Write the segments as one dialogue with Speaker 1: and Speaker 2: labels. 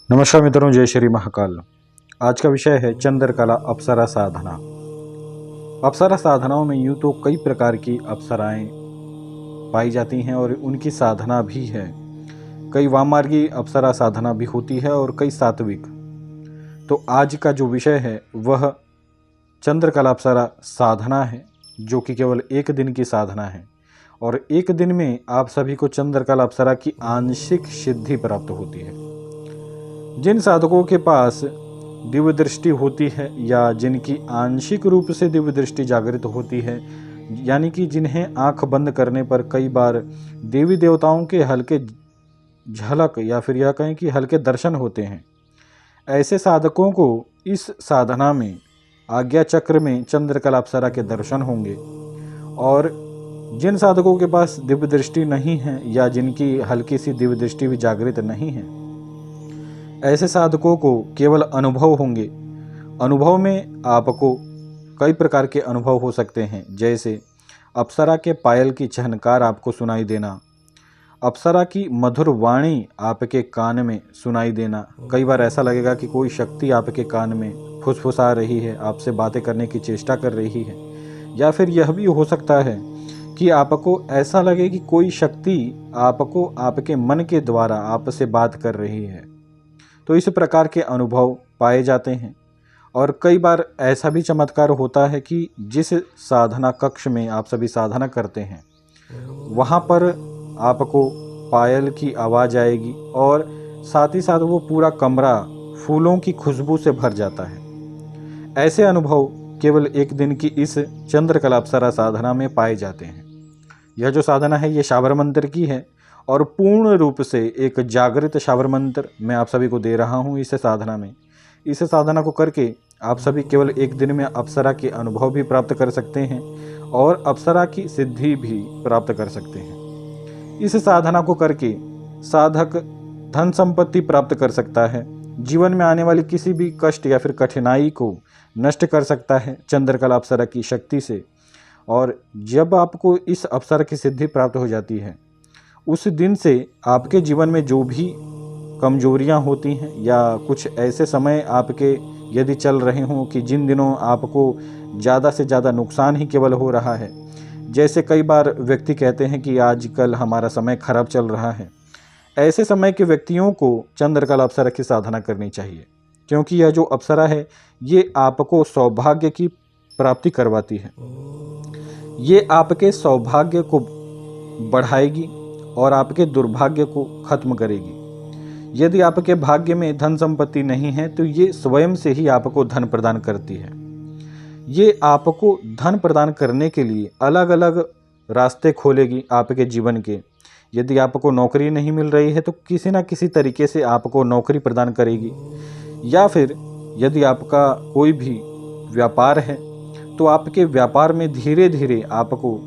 Speaker 1: नमस्कार मित्रों, जय श्री महाकाल। आज का विषय है चंद्रकला अप्सरा साधना। अप्सरा साधनाओं में यूँ तो कई प्रकार की अप्सराएं पाई जाती हैं और उनकी साधना भी है। कई वामार्गी अप्सरा साधना भी होती है और कई सात्विक। तो आज का जो विषय है वह चंद्रकला अप्सरा साधना है, जो कि केवल एक दिन की साधना है और एक दिन में आप सभी को चंद्रकला अप्सरा की आंशिक सिद्धि प्राप्त होती है। जिन साधकों के पास दिव्य दृष्टि होती है या जिनकी आंशिक रूप से दिव्य दृष्टि जागृत होती है, यानी कि जिन्हें आंख बंद करने पर कई बार देवी देवताओं के हल्के झलक या फिर यह कहें कि हल्के दर्शन होते हैं, ऐसे साधकों को इस साधना में आज्ञा चक्र में चंद्रकला अप्सरा के दर्शन होंगे। और जिन साधकों के पास दिव्य दृष्टि नहीं है या जिनकी हल्की सी दिव्य दृष्टि भी जागृत नहीं है, ऐसे साधकों को केवल अनुभव होंगे। अनुभव में आपको कई प्रकार के अनुभव हो सकते हैं, जैसे अप्सरा के पायल की झनकार आपको सुनाई देना, अप्सरा की मधुर वाणी आपके कान में सुनाई देना। कई बार ऐसा लगेगा कि कोई शक्ति आपके कान में फुसफुसा रही है, आपसे बातें करने की चेष्टा कर रही है। या फिर यह भी हो सकता है कि आपको ऐसा लगे कि कोई शक्ति आपको आपके मन के द्वारा आपसे बात कर रही है। तो इस प्रकार के अनुभव पाए जाते हैं। और कई बार ऐसा भी चमत्कार होता है कि जिस साधना कक्ष में आप सभी साधना करते हैं, वहाँ पर आपको पायल की आवाज़ आएगी और साथ ही साथ वो पूरा कमरा फूलों की खुशबू से भर जाता है। ऐसे अनुभव केवल एक दिन की इस चंद्रकला अप्सरा साधना में पाए जाते हैं। यह जो साधना है ये शावर मंत्र की है और पूर्ण रूप से एक जागृत शावर मंत्र मैं आप सभी को दे रहा हूँ इस साधना में। इस साधना को करके आप सभी केवल एक दिन में अप्सरा के अनुभव भी प्राप्त कर सकते हैं और अप्सरा की सिद्धि भी प्राप्त कर सकते हैं। इस साधना को करके साधक धन संपत्ति प्राप्त कर सकता है, जीवन में आने वाली किसी भी कष्ट या फिर कठिनाई को नष्ट कर सकता है चंद्रकला अप्सरा की शक्ति से। और जब आपको इस अप्सरा की सिद्धि प्राप्त हो जाती है, उस दिन से आपके जीवन में जो भी कमजोरियां होती हैं या कुछ ऐसे समय आपके यदि चल रहे हों कि जिन दिनों आपको ज़्यादा से ज़्यादा नुकसान ही केवल हो रहा है, जैसे कई बार व्यक्ति कहते हैं कि आजकल हमारा समय खराब चल रहा है, ऐसे समय के व्यक्तियों को चंद्रकला अप्सरा की साधना करनी चाहिए, क्योंकि यह जो अप्सरा है ये आपको सौभाग्य की प्राप्ति करवाती है। ये आपके सौभाग्य को बढ़ाएगी और आपके दुर्भाग्य को खत्म करेगी। यदि आपके भाग्य में धन संपत्ति नहीं है तो ये स्वयं से ही आपको धन प्रदान करती है। ये आपको धन प्रदान करने के लिए अलग अलग रास्ते खोलेगी आपके जीवन के। यदि आपको नौकरी नहीं मिल रही है तो किसी न किसी तरीके से आपको नौकरी प्रदान करेगी। या फिर यदि आपका कोई भी व्यापार है तो आपके व्यापार में धीरे धीरे आपको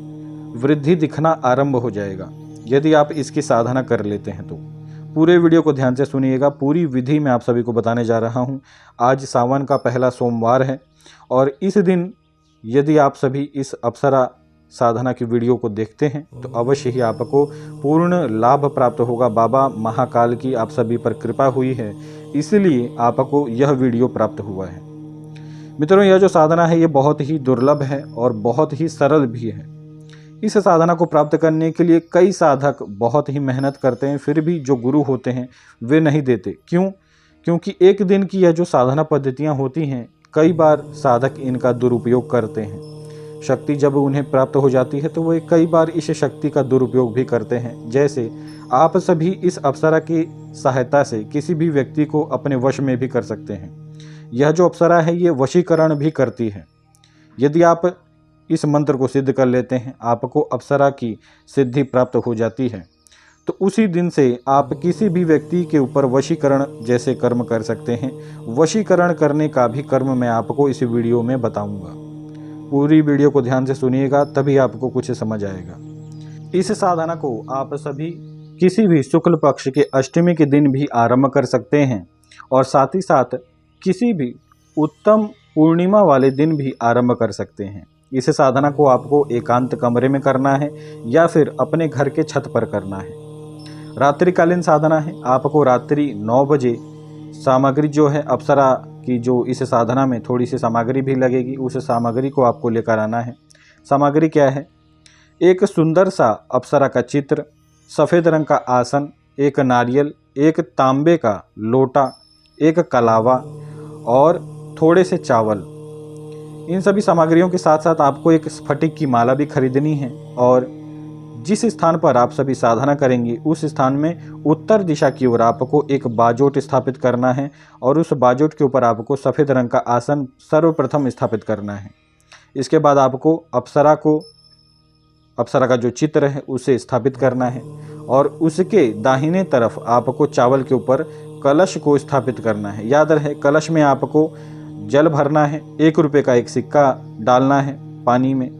Speaker 1: वृद्धि दिखना आरंभ हो जाएगा, यदि आप इसकी साधना कर लेते हैं तो। पूरे वीडियो को ध्यान से सुनिएगा, पूरी विधि मैं आप सभी को बताने जा रहा हूं। आज सावन का पहला सोमवार है और इस दिन यदि आप सभी इस अप्सरा साधना की वीडियो को देखते हैं तो अवश्य ही आपको पूर्ण लाभ प्राप्त होगा। बाबा महाकाल की आप सभी पर कृपा हुई है, इसलिए आपको यह वीडियो प्राप्त हुआ है। मित्रों, यह जो साधना है ये बहुत ही दुर्लभ है और बहुत ही सरल भी है। इस साधना को प्राप्त करने के लिए कई साधक बहुत ही मेहनत करते हैं, फिर भी जो गुरु होते हैं वे नहीं देते। क्यों? क्योंकि एक दिन की यह जो साधना पद्धतियां होती हैं, कई बार साधक इनका दुरुपयोग करते हैं। शक्ति जब उन्हें प्राप्त हो जाती है तो वे कई बार इस शक्ति का दुरुपयोग भी करते हैं। जैसे आप सभी इस अप्सरा की सहायता से किसी भी व्यक्ति को अपने वश में भी कर सकते हैं। यह जो अप्सरा है ये वशीकरण भी करती है। यदि आप इस मंत्र को सिद्ध कर लेते हैं, आपको अप्सरा की सिद्धि प्राप्त हो जाती है, तो उसी दिन से आप किसी भी व्यक्ति के ऊपर वशीकरण जैसे कर्म कर सकते हैं। वशीकरण करने का भी कर्म मैं आपको इस वीडियो में बताऊंगा। पूरी वीडियो को ध्यान से सुनिएगा, तभी आपको कुछ समझ आएगा। इस साधना को आप सभी किसी भी शुक्ल पक्ष के अष्टमी के दिन भी आरंभ कर सकते हैं और साथ ही साथ किसी भी उत्तम पूर्णिमा वाले दिन भी आरंभ कर सकते हैं। इस साधना को आपको एकांत कमरे में करना है या फिर अपने घर के छत पर करना है। रात्रिकालीन साधना है। आपको रात्रि 9 बजे सामग्री जो है अप्सरा की, जो इस साधना में थोड़ी सी सामग्री भी लगेगी, उस सामग्री को आपको लेकर आना है। सामग्री क्या है? एक सुंदर सा अप्सरा का चित्र, सफ़ेद रंग का आसन, एक नारियल, एक तांबे का लोटा, एक कलावा और थोड़े से चावल। इन सभी सामग्रियों के साथ साथ आपको एक स्फटिक की माला भी खरीदनी है और जिस स्थान पर आप सभी साधना करेंगे उस स्थान में उत्तर दिशा की ओर आपको एक बाजोट स्थापित करना है और उस बाजोट के ऊपर आपको सफ़ेद रंग का आसन सर्वप्रथम स्थापित करना है। इसके बाद आपको अप्सरा का जो चित्र है उसे स्थापित करना है और उसके दाहिने तरफ आपको चावल के ऊपर कलश को स्थापित करना है। याद रहे, कलश में आपको जल भरना है, 1 रुपये का एक सिक्का डालना है पानी में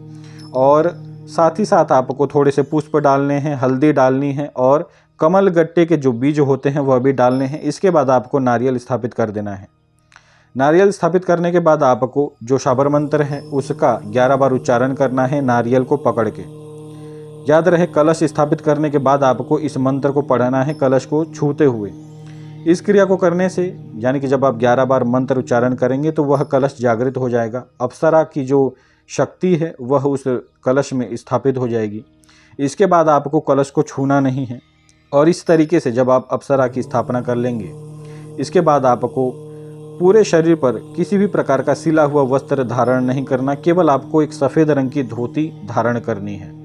Speaker 1: और साथ ही साथ आपको थोड़े से पुष्प डालने हैं, हल्दी डालनी है और कमल गट्टे के जो बीज होते हैं वह भी डालने हैं। इसके बाद आपको नारियल स्थापित कर देना है। नारियल स्थापित करने के बाद आपको जो शाबर मंत्र है उसका 11 बार उच्चारण करना है नारियल को पकड़ के। याद रहे, कलश स्थापित करने के बाद आपको इस मंत्र को पढ़ना है कलश को छूते हुए। इस क्रिया को करने से, यानी कि जब आप 11 बार मंत्र उच्चारण करेंगे तो वह कलश जागृत हो जाएगा। अप्सरा की जो शक्ति है वह उस कलश में स्थापित हो जाएगी। इसके बाद आपको कलश को छूना नहीं है और इस तरीके से जब आप अप्सरा की स्थापना कर लेंगे, इसके बाद आपको पूरे शरीर पर किसी भी प्रकार का सिला हुआ वस्त्र धारण नहीं करना, केवल आपको एक सफ़ेद रंग की धोती धारण करनी है।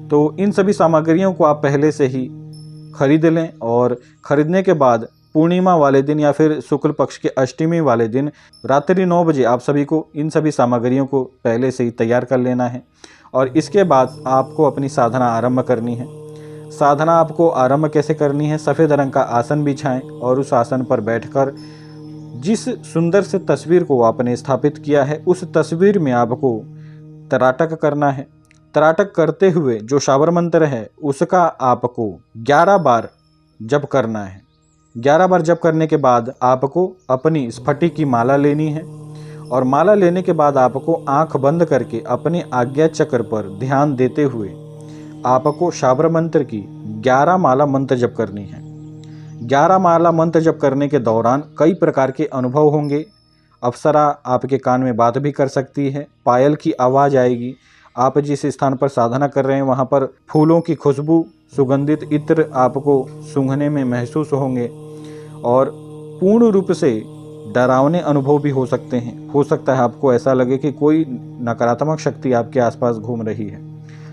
Speaker 1: तो इन सभी सामग्रियों को आप पहले से ही खरीद लें और ख़रीदने के बाद पूर्णिमा वाले दिन या फिर शुक्ल पक्ष के अष्टमी वाले दिन रात्रि 9 बजे आप सभी को इन सभी सामग्रियों को पहले से ही तैयार कर लेना है और इसके बाद आपको अपनी साधना आरंभ करनी है। साधना आपको आरंभ कैसे करनी है? सफ़ेद रंग का आसन बिछाएं और उस आसन पर बैठकर जिस सुंदर से तस्वीर को आपने स्थापित किया है उस तस्वीर में आपको तराटक करना है। तराटक करते हुए जो शाबर मंत्र है उसका आपको 11 बार जप करना है। 11 बार जप करने के बाद आपको अपनी स्फटिक की माला लेनी है और माला लेने के बाद आपको आंख बंद करके अपने आज्ञा चक्र पर ध्यान देते हुए आपको शाबर मंत्र की 11 माला मंत्र जप करनी है। 11 माला मंत्र जप करने के दौरान कई प्रकार के अनुभव होंगे। अप्सरा आपके कान में बात भी कर सकती है, पायल की आवाज़ आएगी। आप जिस स्थान पर साधना कर रहे हैं वहाँ पर फूलों की खुशबू, सुगंधित इत्र आपको सूंघने में महसूस होंगे और पूर्ण रूप से डरावने अनुभव भी हो सकते हैं। हो सकता है आपको ऐसा लगे कि कोई नकारात्मक शक्ति आपके आसपास घूम रही है,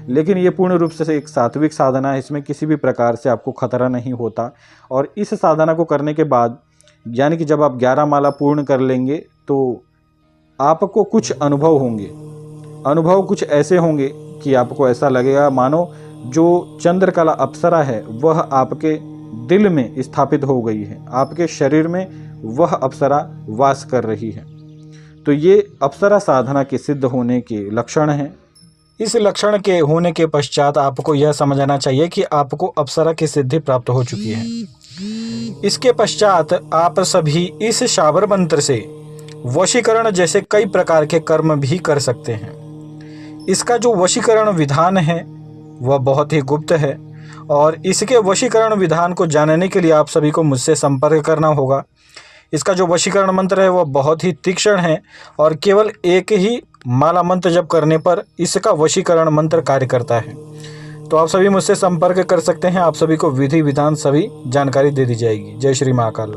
Speaker 1: लेकिन ये पूर्ण रूप से एक सात्विक साधना है। इसमें किसी भी प्रकार से आपको खतरा नहीं होता। और इस साधना को करने के बाद, यानी कि जब आप 11 माला पूर्ण कर लेंगे तो आपको कुछ अनुभव होंगे। अनुभव कुछ ऐसे होंगे कि आपको ऐसा लगेगा मानो जो चंद्रकला अप्सरा है वह आपके दिल में स्थापित हो गई है, आपके शरीर में वह अप्सरा वास कर रही है। तो ये अप्सरा साधना के सिद्ध होने के लक्षण हैं। इस लक्षण के होने के पश्चात आपको यह समझना चाहिए कि आपको अप्सरा की सिद्धि प्राप्त हो चुकी है। इसके पश्चात आप सभी इस शाबर मंत्र से वशीकरण जैसे कई प्रकार के कर्म भी कर सकते हैं। इसका जो वशीकरण विधान है वह बहुत ही गुप्त है और इसके वशीकरण विधान को जानने के लिए आप सभी को मुझसे संपर्क करना होगा। इसका जो वशीकरण मंत्र है वह बहुत ही तीक्ष्ण है और केवल एक ही माला मंत्र जप करने पर इसका वशीकरण मंत्र कार्य करता है। तो आप सभी मुझसे संपर्क कर सकते हैं। आप सभी को विधि विधान सभी जानकारी दे दी जाएगी। जय श्री महाकाल।